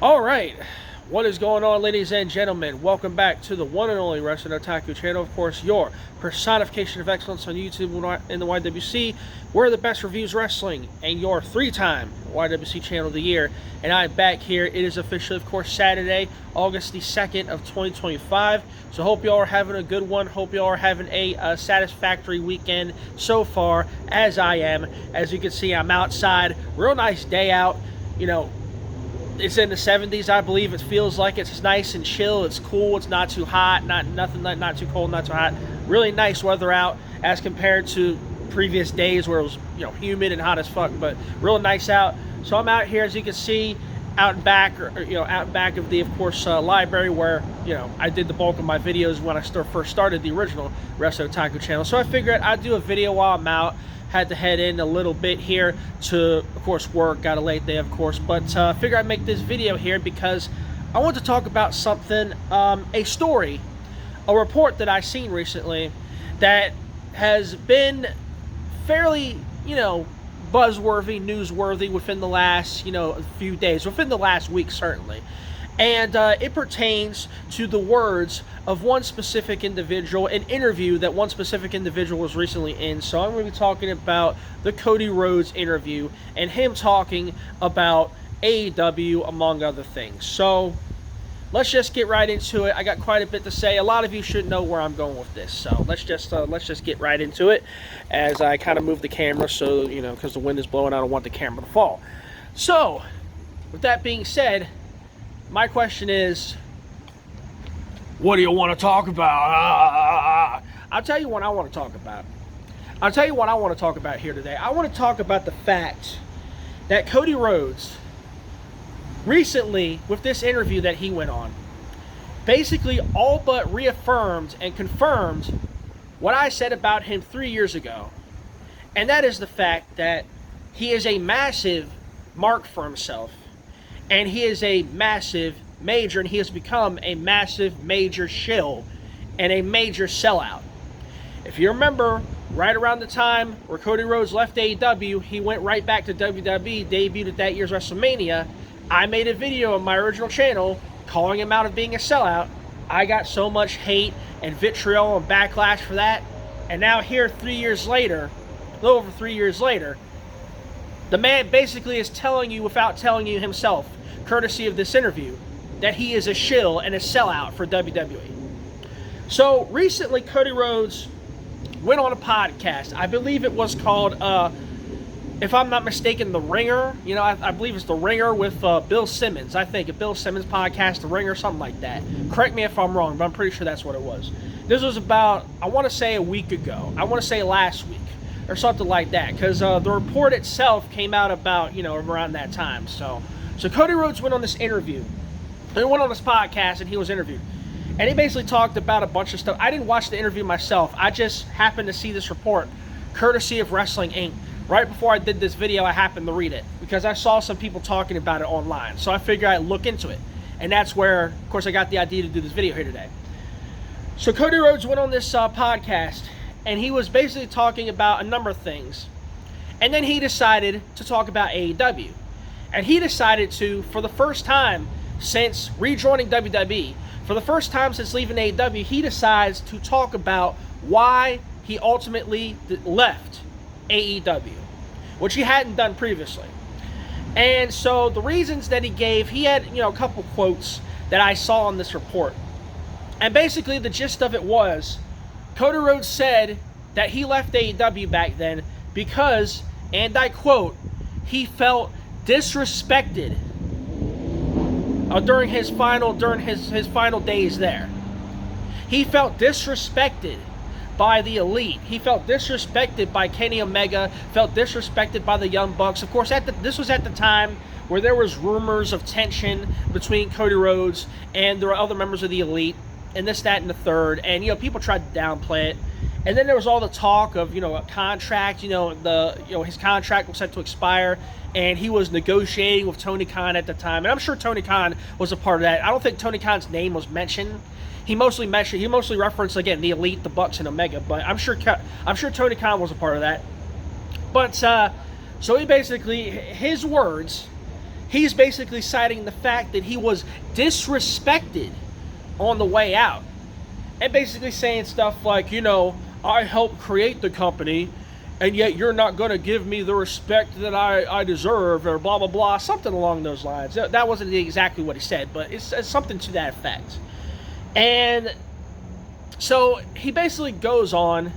All right, what is going on, ladies and gentlemen? Welcome back to the one and only Wrestling Otaku channel. Of course, your personification of excellence on YouTube in the YWC. We're the best reviews wrestling and your three-time YWC channel of the year. And I'm back here. It is officially, of course, Saturday, August the 2nd of 2025. So hope y'all are having a good one. Hope y'all are having a satisfactory weekend so far, as I am. As you can see, I'm outside. Real nice day out. You know, it's in the 70s, I believe. It feels like it's nice and chill. It's cool. It's not too hot, not too cold, not too hot. Really nice weather out as compared to previous days where it was, humid and hot as fuck. But real nice out. So I'm out here, as you can see, out back, out back of the, of course, library where, I did the bulk of my videos when I first started the original Wrestling Otaku channel. So I figured I'd do a video while I'm out. Had to head in a little bit here to, of course, work. Got a late day, of course. But figured I'd make this video here because I want to talk about something, a story, a report that I seen recently that has been fairly, buzzworthy, newsworthy within the last, few days, within the last week, certainly. And it pertains to the words of one specific individual, an interview that one specific individual was recently in. So I'm going to be talking about the Cody Rhodes interview and him talking about AEW, among other things. So let's just get right into it. I got quite a bit to say. A lot of you should know where I'm going with this. So let's just get right into it as I kind of move the camera so, because the wind is blowing, I don't want the camera to fall. So with that being said, my question is, what do you want to talk about? I'll tell you what I want to talk about. I'll tell you what I want to talk about here today. I want to talk about the fact that Cody Rhodes recently, with this interview that he went on, basically all but reaffirmed and confirmed what I said about him 3 years ago. And that is the fact that he is a massive mark for himself. And he is a massive major, and he has become a massive major shill and a major sellout. If you remember, right around the time where Cody Rhodes left AEW, he went right back to WWE, debuted at that year's WrestleMania. I made a video on my original channel calling him out of being a sellout. I got so much hate and vitriol and backlash for that. And now here 3 years later, a little over 3 years later, the man basically is telling you, without telling you himself, courtesy of this interview, that he is a shill and a sellout for WWE. So recently, Cody Rhodes went on a podcast. I believe it was called, if I'm not mistaken, The Ringer. I believe it's The Ringer with Bill Simmons. I think a Bill Simmons podcast, The Ringer, something like that. Correct me if I'm wrong, but I'm pretty sure that's what it was. This was about, I want to say a week ago. I want to say last week or something like that, because the report itself came out about, around that time. So Cody Rhodes went on this interview. He went on this podcast and he was interviewed. And he basically talked about a bunch of stuff. I didn't watch the interview myself. I just happened to see this report, courtesy of Wrestling Inc. Right before I did this video, I happened to read it because I saw some people talking about it online. So I figured I'd look into it. And that's where, of course, I got the idea to do this video here today. So Cody Rhodes went on this podcast and he was basically talking about a number of things. And then he decided to talk about AEW. And he decided to, for the first time since rejoining WWE, for the first time since leaving AEW, he decides to talk about why he ultimately left AEW, which he hadn't done previously. And so the reasons that he gave, he had, a couple quotes that I saw in this report. And basically the gist of it was, Cody Rhodes said that he left AEW back then because, and I quote, he felt disrespected during his final days there. He felt disrespected by the Elite. He felt disrespected by Kenny Omega, felt disrespected by the Young Bucks. Of course, this was at the time where there was rumors of tension between Cody Rhodes and the other members of the Elite, and this, that, and the third. And, people tried to downplay it. And then there was all the talk of, a contract, his contract was set to expire, and he was negotiating with Tony Khan at the time. And I'm sure Tony Khan was a part of that. I don't think Tony Khan's name was mentioned. He mostly referenced, again, the Elite, the Bucks, and Omega, but I'm sure Tony Khan was a part of that. But so he basically, his words, he's basically citing the fact that he was disrespected on the way out. And basically saying stuff like, I helped create the company, and yet you're not going to give me the respect that I deserve, or blah, blah, blah, something along those lines. That wasn't exactly what he said, but it's something to that effect. And so he basically goes on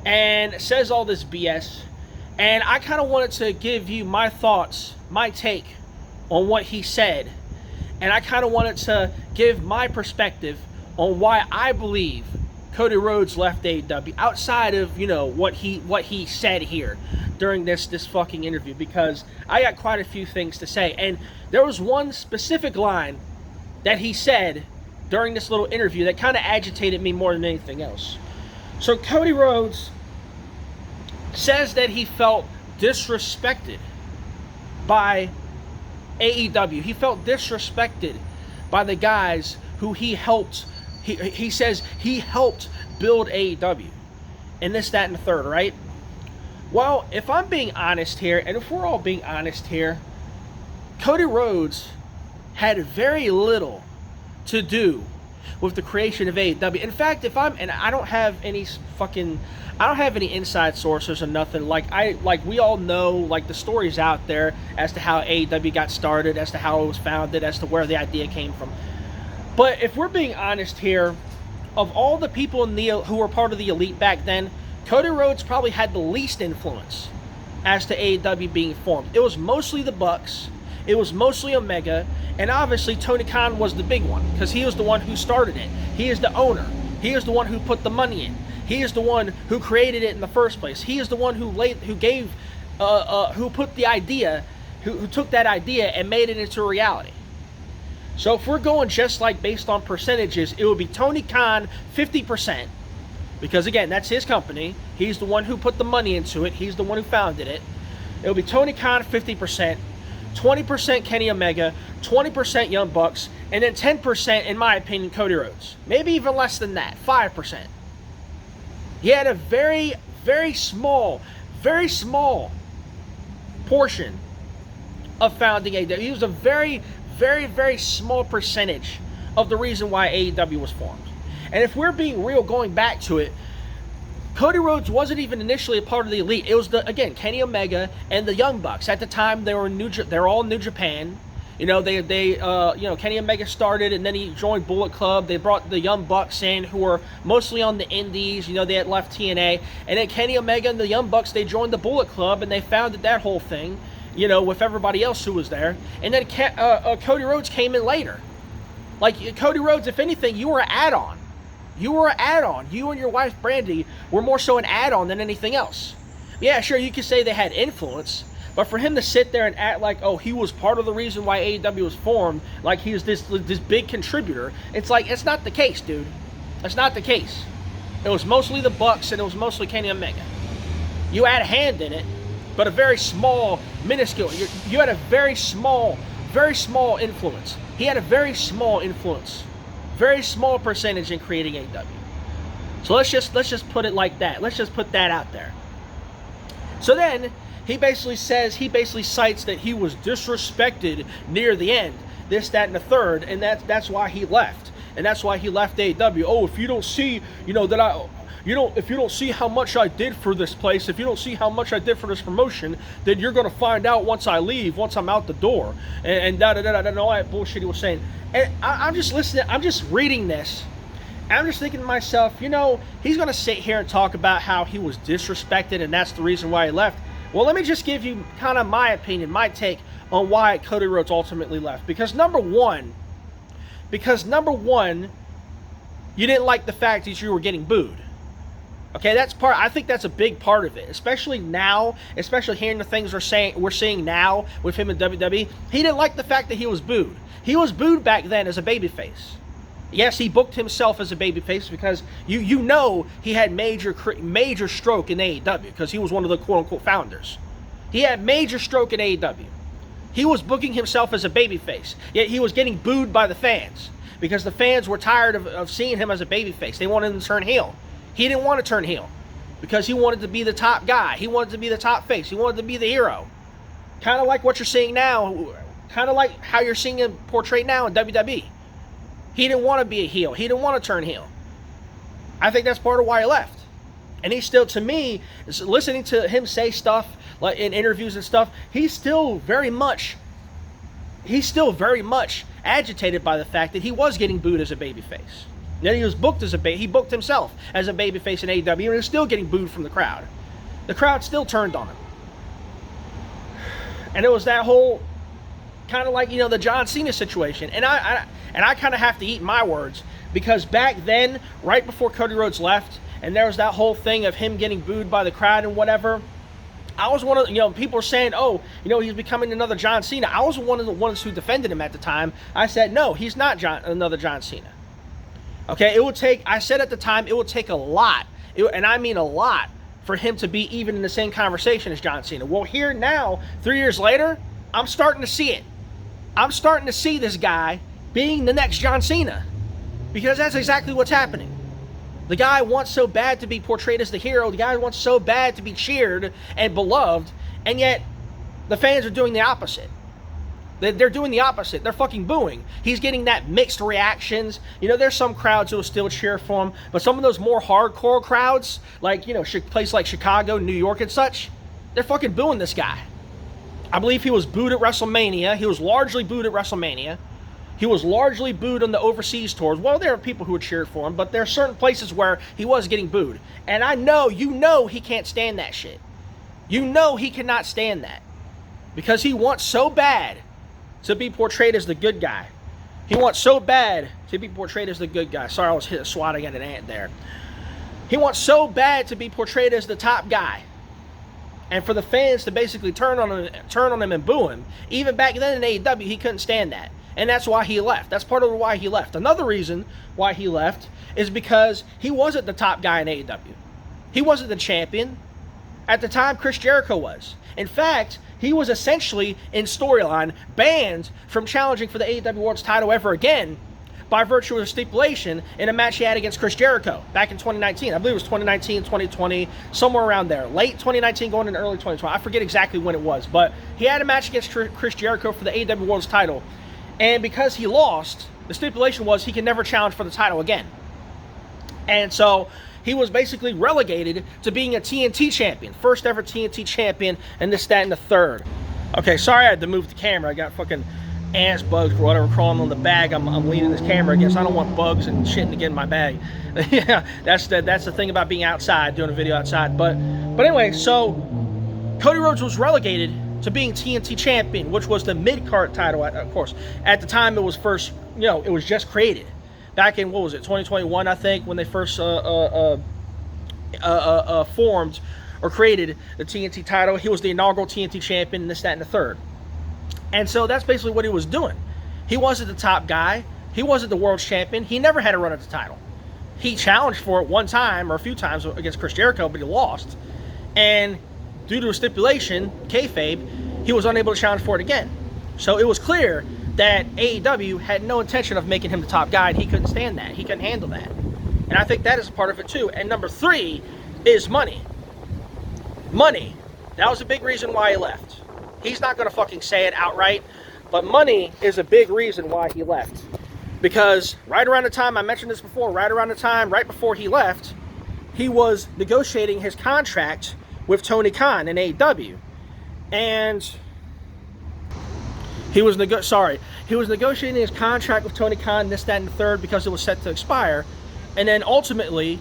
and says all this BS, and I kind of wanted to give you my thoughts, my take on what he said, and I kind of wanted to give my perspective on why I believe Cody Rhodes left AEW, outside of what he said here during this fucking interview, because I got quite a few things to say. And there was one specific line that he said during this little interview that kind of agitated me more than anything else. So Cody Rhodes says that he felt disrespected by AEW. He felt disrespected by the guys who he helped. He says he helped build AEW. And this, that, and the third, right? Well, if I'm being honest here, and if we're all being honest here, Cody Rhodes had very little to do with the creation of AEW. In fact, I don't have any inside sources or nothing. Like we all know, like, the stories out there as to how AEW got started, as to how it was founded, as to where the idea came from. But if we're being honest here, of all the people who were part of the Elite back then, Cody Rhodes probably had the least influence as to AEW being formed. It was mostly the Bucks, it was mostly Omega, and obviously Tony Khan was the big one, because he was the one who started it. He is the owner. He is the one who put the money in. He is the one who created it in the first place. He is the one who put the idea, who took that idea and made it into reality. So if we're going just like based on percentages, it would be Tony Khan 50%, because again, that's his company. He's the one who put the money into it. He's the one who founded it. It would be Tony Khan 50%, 20% Kenny Omega, 20% Young Bucks, and then 10%, in my opinion, Cody Rhodes. Maybe even less than that, 5%. He had a very, very small portion of founding AEW. He was a very, very, very small percentage of the reason why AEW was formed. And if we're being real, going back to it, Cody Rhodes wasn't even initially a part of the Elite. It was Kenny Omega and the Young Bucks. At the time, they were all New Japan. Kenny Omega started, and then he joined Bullet Club. They brought the Young Bucks in, who were mostly on the indies. They had left TNA, and then Kenny Omega and the Young Bucks, they joined the Bullet Club, and they founded that whole thing, with everybody else who was there. And then Cody Rhodes came in later. Like, Cody Rhodes, if anything, you were an add-on. You and your wife, Brandy, were more so an add-on than anything else. Yeah, sure, you could say they had influence, but for him to sit there and act like, oh, he was part of the reason why AEW was formed, like he was this big contributor, it's like, it's not the case, dude. That's not the case. It was mostly the Bucks, and it was mostly Kenny Omega. You had a hand in it, but a very small, minuscule. You had a very small influence. He had a very small influence. Very small percentage in creating AEW. So let's just put it like that. Let's just put that out there. So then he basically cites that he was disrespected near the end, this, that, and the third, and that's why he left. And that's why he left AEW. Oh, if you don't see, if you don't see how much I did for this place, if you don't see how much I did for this promotion, then you're going to find out once I leave, once I'm out the door, and and all that bullshit he was saying. And I'm just listening, I'm just reading this, and I'm just thinking to myself, he's going to sit here and talk about how he was disrespected, and that's the reason why he left. Well, let me just give you kind of my opinion, my take on why Cody Rhodes ultimately left. Because number one, you didn't like the fact that you were getting booed. Okay, I think that's a big part of it, especially now, especially hearing the things we're seeing now with him in WWE. He didn't like the fact that he was booed. He was booed back then as a babyface. Yes, he booked himself as a babyface because he had major stroke in AEW because he was one of the quote-unquote founders. He had major stroke in AEW. He was booking himself as a babyface, yet he was getting booed by the fans because the fans were tired of seeing him as a babyface. They wanted him to turn heel. He didn't want to turn heel because he wanted to be the top guy. He wanted to be the top face. He wanted to be the hero. Kind of like what you're seeing now Kind of like how you're seeing him portrayed now in WWE. He didn't want to be a heel. He didn't want to turn heel. I think that's part of why he left. And he's still, to me, listening to him say stuff like in interviews and stuff, he's still very much agitated by the fact that he was getting booed as a babyface. Then he was booked as he booked himself as a babyface in AEW, and he was still getting booed from the crowd. The crowd still turned on him. And it was that whole kind of like, the John Cena situation. And I kind of have to eat my words, because back then, right before Cody Rhodes left, and there was that whole thing of him getting booed by the crowd and whatever, I was one of, people were saying, oh, he's becoming another John Cena. I was one of the ones who defended him at the time. I said, no, he's not another John Cena. Okay, I said at the time, it would take a lot, and I mean a lot, for him to be even in the same conversation as John Cena. Well, here now, 3 years later, I'm starting to see it. I'm starting to see this guy being the next John Cena, because that's exactly what's happening. The guy wants so bad to be portrayed as the hero. The guy wants so bad to be cheered and beloved, and yet the fans are doing the opposite. They're doing the opposite. They're fucking booing. He's getting that mixed reactions. There's some crowds who will still cheer for him, but some of those more hardcore crowds, like, places like Chicago, New York and such, they're fucking booing this guy. I believe he was booed at WrestleMania. He was largely booed at WrestleMania. He was largely booed on the overseas tours. Well, there are people who would cheer for him, but there are certain places where he was getting booed. And I know, he can't stand that shit. He cannot stand that. Because he wants so bad to be portrayed as the good guy. He wants so bad to be portrayed as the good guy. Sorry, I was swatting at an ant there. He wants so bad to be portrayed as the top guy. And for the fans to basically turn on him and boo him. Even back then in AEW, he couldn't stand that. And that's why he left. That's part of why he left. Another reason why he left is because he wasn't the top guy in AEW. He wasn't the champion. At the time, Chris Jericho was. In fact, he was essentially, in storyline, banned from challenging for the AEW World's title ever again by virtue of a stipulation in a match he had against Chris Jericho back in 2019. I believe it was 2019, 2020, somewhere around there. Late 2019 going into early 2020. I forget exactly when it was, but he had a match against Chris Jericho for the AEW World's title. And because he lost, the stipulation was he can never challenge for the title again. And so he was basically relegated to being a TNT champion. First ever TNT champion, and this, that, and the third. Okay, sorry I had to move the camera. I got fucking ants, bugs, or whatever crawling on the bag I'm leaning this camera against. I don't want bugs and shit to get in my bag. Yeah, that's the thing about being outside, doing a video outside. But anyway, so Cody Rhodes was relegated to being TNT champion, which was the mid-card title, of course. At the time, it was first, it was just created. Back in, 2021, I think, when they first formed or created the TNT title. He was the inaugural TNT champion, and this, that, and the third. And so that's basically what he was doing. He wasn't the top guy. He wasn't the world champion. He never had a run at the title. He challenged for it one time or a few times against Chris Jericho, but he lost. And due to a stipulation, kayfabe, he was unable to challenge for it again. So it was clear that AEW had no intention of making him the top guy, and he couldn't stand that. He couldn't handle that. And I think that is a part of it too. And number 3 is money. Money. That was a big reason why he left. He's not going to fucking say it outright, but money is a big reason why he left. Because right around the time, I mentioned this before, right before he left, he was negotiating his contract with Tony Khan in AEW. And he was negotiating his contract with Tony Khan, this, that, and the third, because it was set to expire. And then ultimately,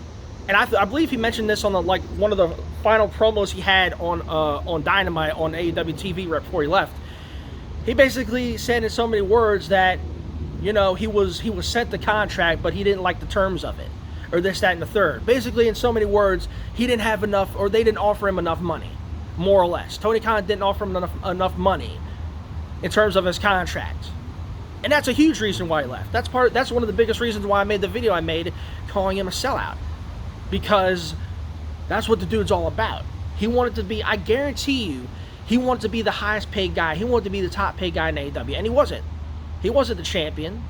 and I believe he mentioned this on one of the final promos he had on Dynamite on AEW TV right before he left. He basically said in so many words that, he was sent the contract, but he didn't like the terms of it, or this, that, and the third. Basically, in so many words, he didn't have enough, or they didn't offer him enough money, more or less. Tony Khan didn't offer him enough money in terms of his contract. And that's a huge reason why he left. That's one of the biggest reasons why I made the video I made calling him a sellout. Because that's what the dude's all about. He wanted to be, I guarantee you, he wanted to be the highest paid guy. He wanted to be the top paid guy in AEW. And he wasn't. He wasn't the champion.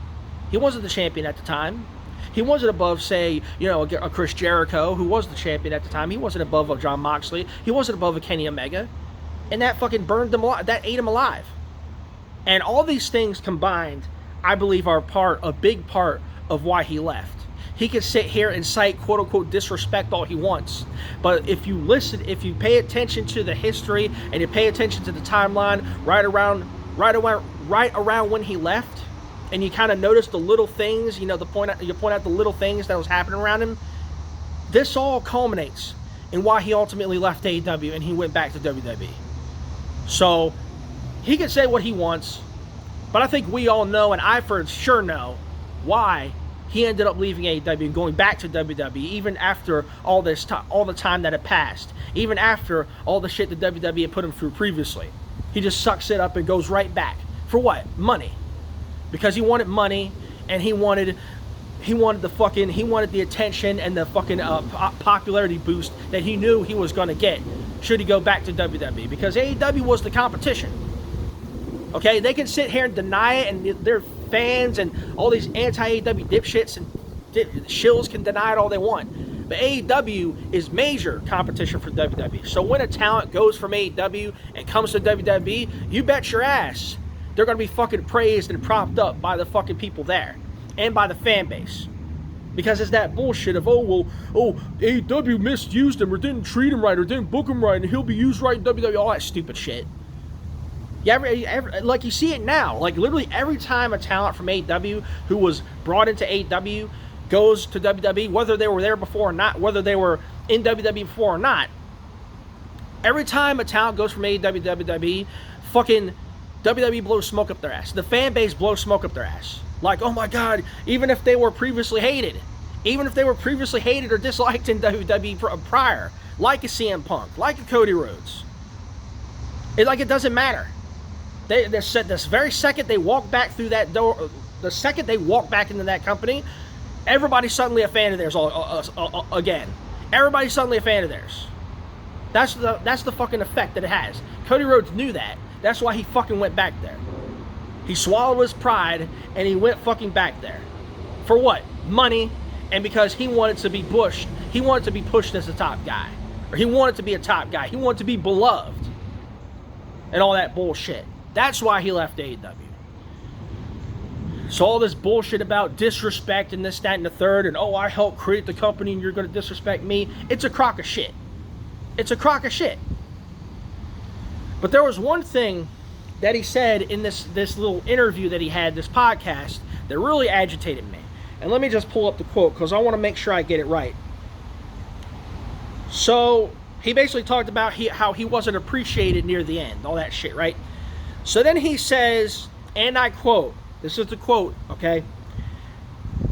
He wasn't the champion at the time. He wasn't above, say, a Chris Jericho, who was the champion at the time. He wasn't above a John Moxley. He wasn't above a Kenny Omega. And that fucking burned him alive. That ate him alive. And all these things combined, I believe, are a big part of why he left. He can sit here and cite quote unquote disrespect all he wants. But if you listen, if you pay attention to the history and you pay attention to the timeline right around when he left, and you kind of notice the little things, you point out the little things that was happening around him, this all culminates in why he ultimately left AEW and he went back to WWE. So he can say what he wants, but I think we all know, and I for sure know, why he ended up leaving AEW and going back to WWE, even after all the time that had passed, even after all the shit that WWE had put him through previously. He just sucks it up and goes right back. For what? Money. Because he wanted money, and he wanted the attention and the fucking popularity boost that he knew he was going to get should he go back to WWE, because AEW was the competition. Okay, they can sit here and deny it, and their fans and all these anti-AEW dipshits and shills can deny it all they want. But AEW is major competition for WWE. So when a talent goes from AEW and comes to WWE, you bet your ass they're going to be fucking praised and propped up by the fucking people there and by the fan base. Because it's that bullshit of, AEW misused him or didn't treat him right or didn't book him right and he'll be used right in WWE, all that stupid shit. Like you see it now. Like literally every time a talent from AEW who was brought into AEW goes to WWE, whether they were there before or not, whether they were in WWE before or not, every time a talent goes from AEW to WWE, fucking WWE blows smoke up their ass. The fan base blows smoke up their ass. Like, oh my God, even if they were previously hated or disliked in WWE prior, like a CM Punk, like a Cody Rhodes, it doesn't matter. This very second they walk back through that door, the second they walk back into that company, everybody's suddenly a fan of theirs again. Everybody's suddenly a fan of theirs. That's the fucking effect that it has. Cody Rhodes knew that. That's why he fucking went back there. He swallowed his pride and he went fucking back there. For what? Money, and because he wanted to be pushed. He wanted to be pushed as a top guy. Or he wanted to be a top guy. He wanted to be beloved. And all that bullshit. That's why he left AEW. So all this bullshit about disrespect and this, that, and the third, and I helped create the company and you're going to disrespect me. It's a crock of shit. It's a crock of shit. But there was one thing that he said in this little interview that he had, this podcast, that really agitated me. And let me just pull up the quote because I want to make sure I get it right. So he basically talked about how he wasn't appreciated near the end, all that shit, right? So then he says, and I quote, this is the quote, okay?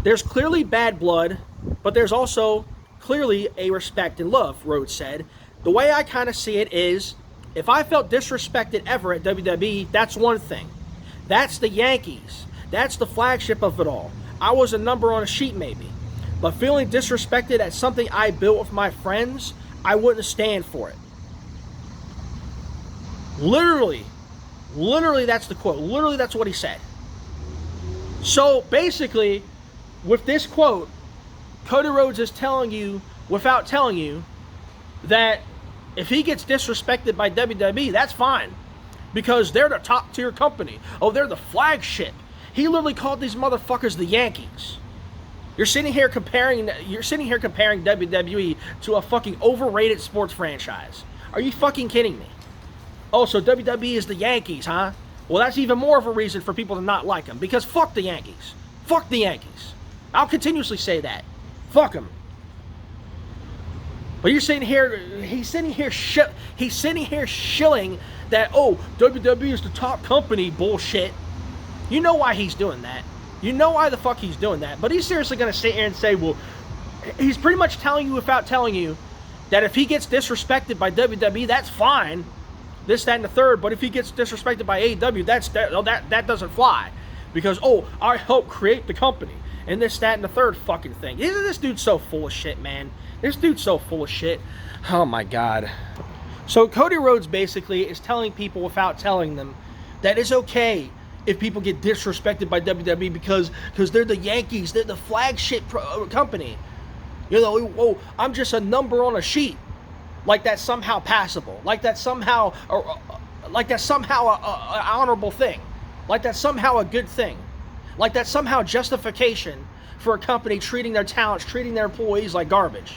There's clearly bad blood, but there's also clearly a respect and love, Rhodes said. The way I kind of see it is, if I felt disrespected ever at WWE, that's one thing. That's the Yankees. That's the flagship of it all. I was a number on a sheet maybe. But feeling disrespected at something I built with my friends, I wouldn't stand for it. Literally, that's the quote. Literally, that's what he said. So basically, with this quote, Cody Rhodes is telling you, without telling you, that if he gets disrespected by WWE, that's fine. Because they're the top tier company. They're the flagship. He literally called these motherfuckers the Yankees. You're sitting here comparing WWE to a fucking overrated sports franchise. Are you fucking kidding me? So WWE is the Yankees, huh? Well, that's even more of a reason for people to not like them. Because fuck the Yankees. Fuck the Yankees. I'll continuously say that. Fuck them. But he's sitting here shilling that, WWE is the top company bullshit. You know why he's doing that. You know why the fuck he's doing that. But he's seriously going to sit here and say, well, he's pretty much telling you without telling you that if he gets disrespected by WWE, that's fine. This, that, and the third. But if he gets disrespected by AEW, that doesn't fly. Because, I helped create the company. And this, that, and the third fucking thing. Isn't this dude so full of shit, man? This dude's so full of shit. Oh my God. So Cody Rhodes basically is telling people without telling them that it's okay if people get disrespected by WWE because they're the Yankees, they're the flagship company. I'm just a number on a sheet. Like that's somehow passable. Like that's somehow an honorable thing. Like that's somehow a good thing. Like that's somehow justification for a company treating their talents, treating their employees like garbage.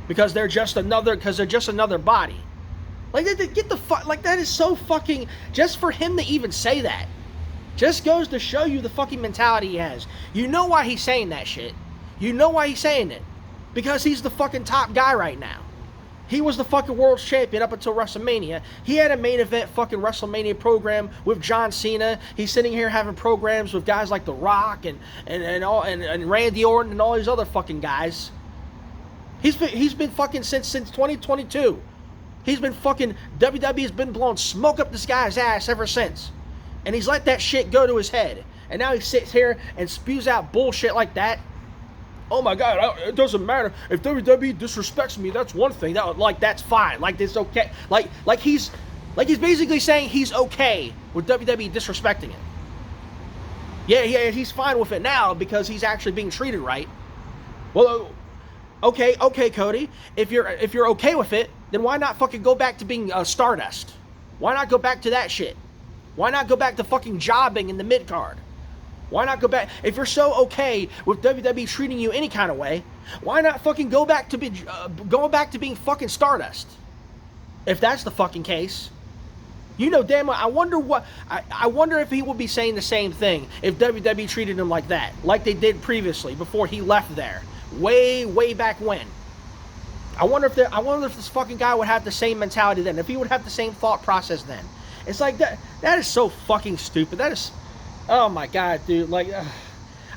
Because they're just another body. Like, get the fuck, like, that is so fucking, just for him to even say that, just goes to show you the fucking mentality he has. You know why he's saying that shit. You know why he's saying it. Because he's the fucking top guy right now. He was the fucking world champion up until WrestleMania. He had a main event fucking WrestleMania program with John Cena. He's sitting here having programs with guys like The Rock and Randy Orton and all these other fucking guys. He's been fucking since 2022. He's been fucking, WWE has been blowing smoke up this guy's ass ever since. And he's let that shit go to his head. And now he sits here and spews out bullshit like that. Oh my God, it doesn't matter. If WWE disrespects me, that's one thing. That's fine. Like, it's okay. Like he's basically saying he's okay with WWE disrespecting him. Yeah, he's fine with it now because he's actually being treated right. Well, okay, Cody. If you're okay with it, then why not fucking go back to being Stardust? Why not go back to that shit? Why not go back to fucking jobbing in the mid card? Why not go back? If you're so okay with WWE treating you any kind of way, why not fucking go back to being fucking Stardust? If that's the fucking case, you know damn well. I wonder if he would be saying the same thing if WWE treated him like that, like they did previously before he left there, way back when. I wonder if this fucking guy would have the same mentality then, if he would have the same thought process then. It's like that is so fucking stupid. That is, oh my God, dude. Like,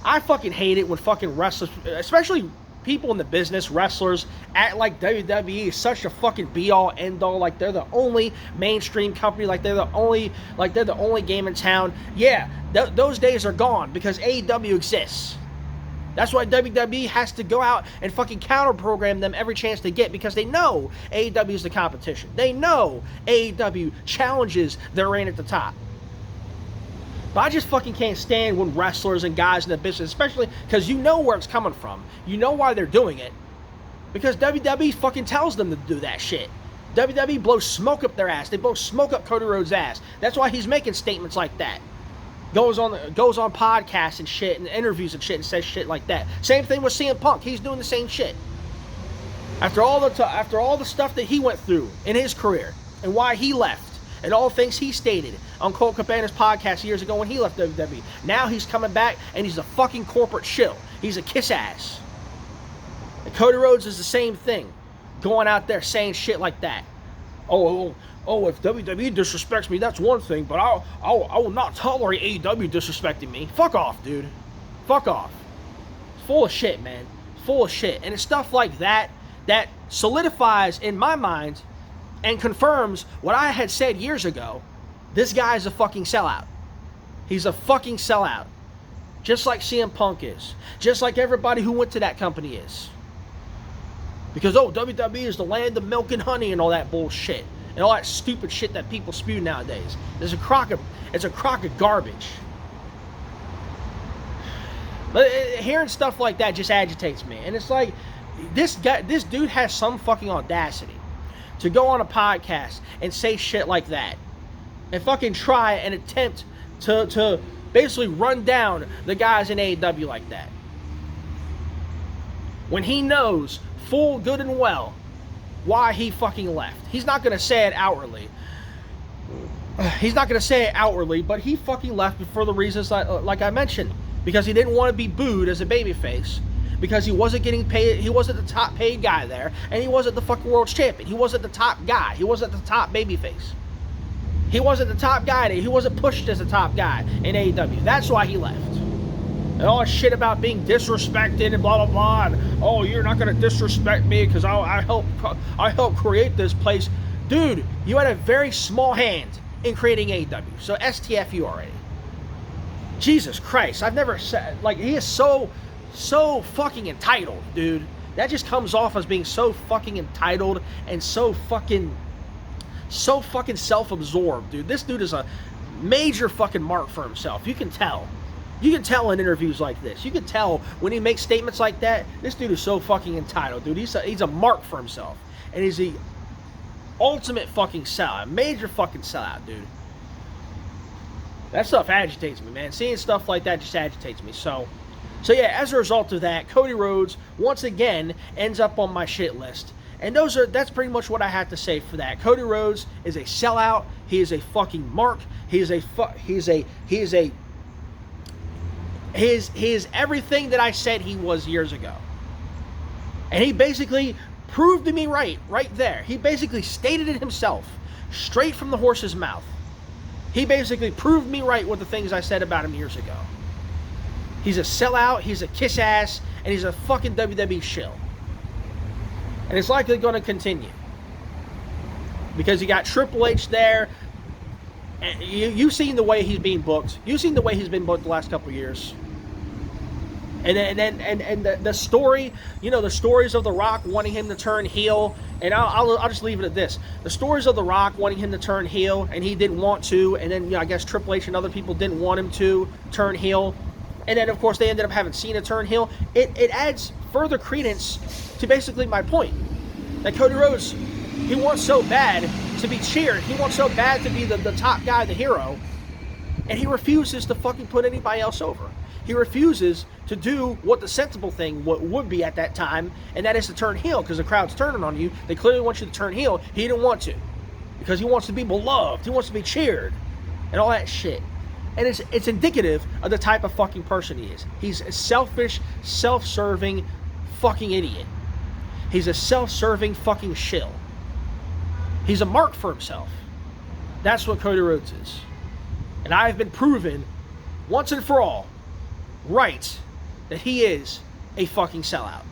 I fucking hate it when fucking wrestlers, especially people in the business, wrestlers, act like WWE is such a fucking be-all, end-all, like they're the only mainstream company, like they're the only game in town. Yeah, those days are gone because AEW exists. That's why WWE has to go out and fucking counter-program them every chance they get because they know AEW is the competition. They know AEW challenges their reign at the top. But I just fucking can't stand when wrestlers and guys in the business, especially because you know where it's coming from. You know why they're doing it. Because WWE fucking tells them to do that shit. WWE blows smoke up their ass. They blow smoke up Cody Rhodes' ass. That's why he's making statements like that. Goes on podcasts and shit and interviews and shit and says shit like that. Same thing with CM Punk. He's doing the same shit. After all the stuff that he went through in his career and why he left and all the things he stated on Colt Cabana's podcast years ago when he left WWE. Now he's coming back and he's a fucking corporate shill. He's a kiss ass. And Cody Rhodes is the same thing. Going out there saying shit like that. Oh, if WWE disrespects me, that's one thing, but I will not tolerate AEW disrespecting me. Fuck off, dude. Fuck off. It's full of shit, man. Full of shit. And it's stuff like that that solidifies in my mind and confirms what I had said years ago. This guy's a fucking sellout. He's a fucking sellout. Just like CM Punk is. Just like everybody who went to that company is. Because, WWE is the land of milk and honey and all that bullshit. And all that stupid shit that people spew nowadays. It's a crock of garbage. But hearing stuff like that just agitates me. And it's like, this dude has some fucking audacity to go on a podcast and say shit like that. And fucking try and attempt to basically run down the guys in AEW like that. When he knows full good and well why he fucking left. He's not going to say it outwardly. But he fucking left for the reasons like I mentioned. Because he didn't want to be booed as a babyface. Because he wasn't getting paid. He wasn't the top paid guy there. And he wasn't the fucking world champion. He wasn't the top guy. He wasn't the top babyface. He wasn't the top guy. He wasn't pushed as the top guy in AEW. That's why he left. And all that shit about being disrespected and blah, blah, blah. And, oh, you're not going to disrespect me because I helped create this place. Dude, you had a very small hand in creating AEW. So STF you already. Jesus Christ. I've never said, like, he is so fucking entitled, dude. That just comes off as being so fucking entitled and so fucking self-absorbed, dude. This dude is a major fucking mark for himself. You can tell. You can tell in interviews like this. You can tell when he makes statements like that. This dude is so fucking entitled, dude. He's a mark for himself. And he's the ultimate fucking sellout. Major fucking sellout, dude. That stuff agitates me, man. Seeing stuff like that just agitates me. So yeah, as a result of that, Cody Rhodes once again ends up on my shit list. And that's pretty much what I have to say for that. Cody Rhodes is a sellout. He is a fucking mark. He is everything that I said he was years ago. And he basically proved to me right there. He basically stated it himself, straight from the horse's mouth. He basically proved me right with the things I said about him years ago. He's a sellout, he's a kiss ass, and he's a fucking WWE shill. And it's likely going to continue. Because you got Triple H there. And you've seen the way he's being booked. You've seen the way he's been booked the last couple of years. And the story, you know, the stories of The Rock wanting him to turn heel, and I'll just leave it at this. The stories of The Rock wanting him to turn heel, and he didn't want to, and then, you know, I guess Triple H and other people didn't want him to turn heel, and then, of course, they ended up having Cena turn heel. It adds further credence to basically my point. That Cody Rhodes, he wants so bad to be cheered. He wants so bad to be the top guy, the hero, and he refuses to fucking put anybody else over. He refuses to do what the sensible thing would be at that time, and that is to turn heel, because the crowd's turning on you. They clearly want you to turn heel. He didn't want to, because he wants to be beloved. He wants to be cheered, and all that shit. And it's indicative of the type of fucking person he is. He's a selfish, self-serving fucking idiot. He's a self-serving fucking shill. He's a mark for himself. That's what Cody Rhodes is. And I've been proven, once and for all, right, that he is a fucking sellout.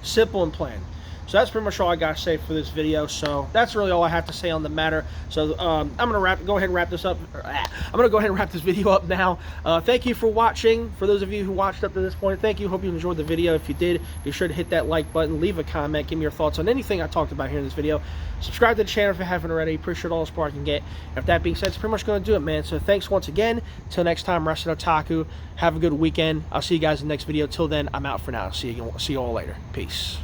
Simple and plain. So that's pretty much all I got to say for this video. So that's really all I have to say on the matter. So I'm going to go ahead and wrap this up. I'm going to go ahead and wrap this video up now. Thank you for watching. For those of you who watched up to this point, thank you. Hope you enjoyed the video. If you did, be sure to hit that like button. Leave a comment. Give me your thoughts on anything I talked about here in this video. Subscribe to the channel if you haven't already. Appreciate all the support I can get. And if that being said, it's pretty much going to do it, man. So thanks once again. Till next time, Wrestling Otaku. Have a good weekend. I'll see you guys in the next video. Till then, I'm out for now. See you all later. Peace.